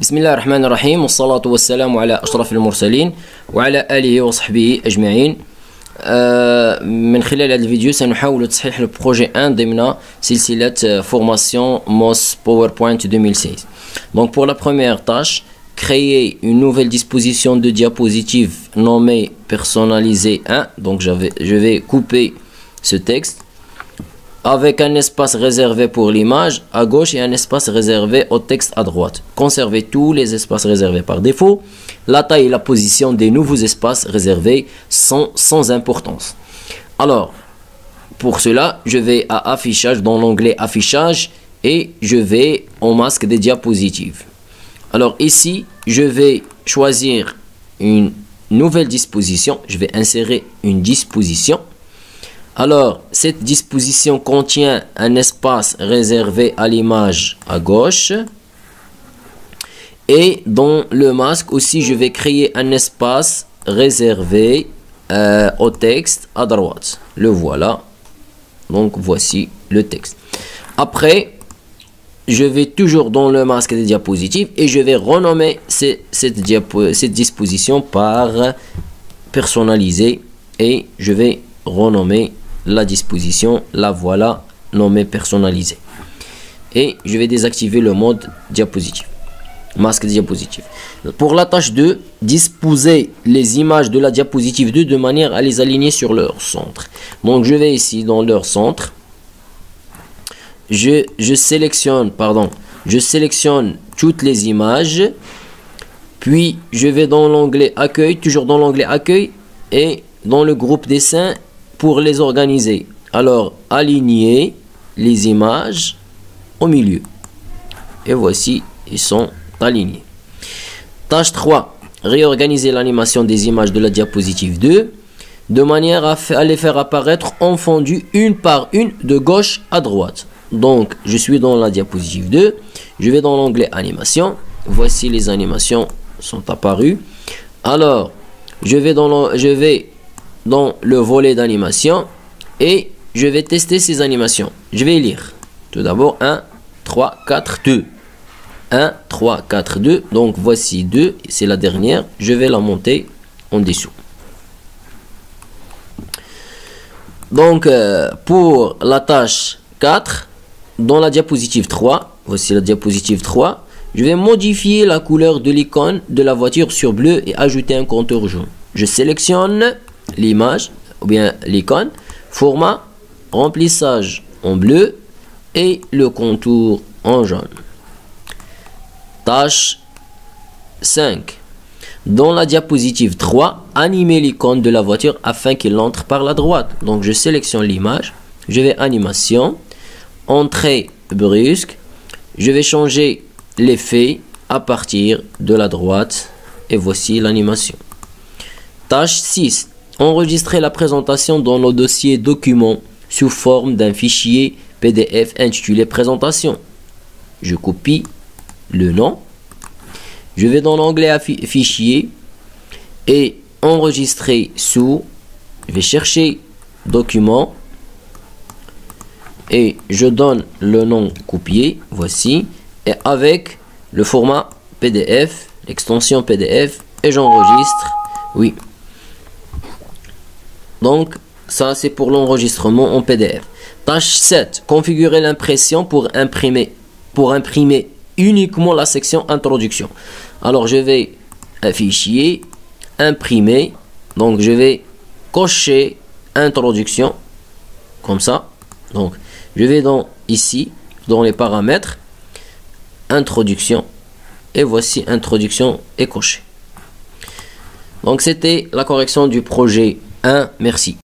بسم الله الرحمن الرحيم والصلاة والسلام على أشرف المرسلين وعلى آله وصحبه أجمعين. من خلال هذا الفيديو سنحاول تصحيح البروجي 1 ضمن سلسلة formation MOS PowerPoint 2016. Donc pour la première tâche, créer une nouvelle disposition de diapositive nommée personnalisée 1. Donc je vais couper ce texte avec un espace réservé pour l'image à gauche et un espace réservé au texte à droite. Conservez tous les espaces réservés par défaut. La taille et la position des nouveaux espaces réservés sont sans importance. Alors, pour cela, je vais à affichage dans l'onglet affichage et je vais au masque des diapositives. Alors ici, je vais choisir une nouvelle disposition. Je vais insérer une disposition. Alors, cette disposition contient un espace réservé à l'image à gauche. Et dans le masque aussi, je vais créer un espace réservé au texte à droite. Le voilà. Donc, voici le texte. Après, je vais toujours dans le masque des diapositives et je vais renommer cette disposition par personnalisé. Et je vais renommer la disposition, la voilà nommée personnalisée. Et je vais désactiver le mode diapositive, masque diapositive. Pour la tâche 2, disposer les images de la diapositive 2 de manière à les aligner sur leur centre. Donc je vais ici dans leur centre. Je sélectionne toutes les images. Puis je vais dans l'onglet accueil, toujours dans l'onglet accueil et dans le groupe dessin pour les organiser. Alors, aligner les images au milieu. Et voici, ils sont alignés. Tâche 3. Réorganiser l'animation des images de la diapositive 2 de manière à les faire apparaître en fondu une par une de gauche à droite. Donc, je suis dans la diapositive 2. Je vais dans l'onglet animation. Voici les animations sont apparues. Alors, je vais dans le volet d'animation et je vais tester ces animations. Je vais lire. Tout d'abord 1, 3, 4, 2. 1, 3, 4, 2. Donc voici 2. C'est la dernière. Je vais la monter en dessous. Donc pour la tâche 4, dans la diapositive 3, voici la diapositive 3, je vais modifier la couleur de l'icône de la voiture sur bleu et ajouter un contour jaune. Je sélectionne l'image ou bien l'icône, format, remplissage en bleu et le contour en jaune. Tâche 5. Dans la diapositive 3, animer l'icône de la voiture afin qu'il entre par la droite. Donc je sélectionne l'image, je vais animation, entrée brusque, je vais changer l'effet à partir de la droite et voici l'animation. Tâche 6. Enregistrer la présentation dans le dossier document sous forme d'un fichier PDF intitulé présentation. Je copie le nom. Je vais dans l'onglet fichier et enregistrer sous. Je vais chercher document et je donne le nom copié. Voici. Et avec le format PDF, l'extension PDF et j'enregistre. Oui. Donc, ça c'est pour l'enregistrement en PDF. Tâche 7. Configurer l'impression pour imprimer uniquement la section introduction. Alors, je vais fichier, imprimer. Donc, je vais cocher introduction. Comme ça. Donc, je vais ici, dans les paramètres, introduction. Et voici introduction est coché. Donc, c'était la correction du projet 1. Merci.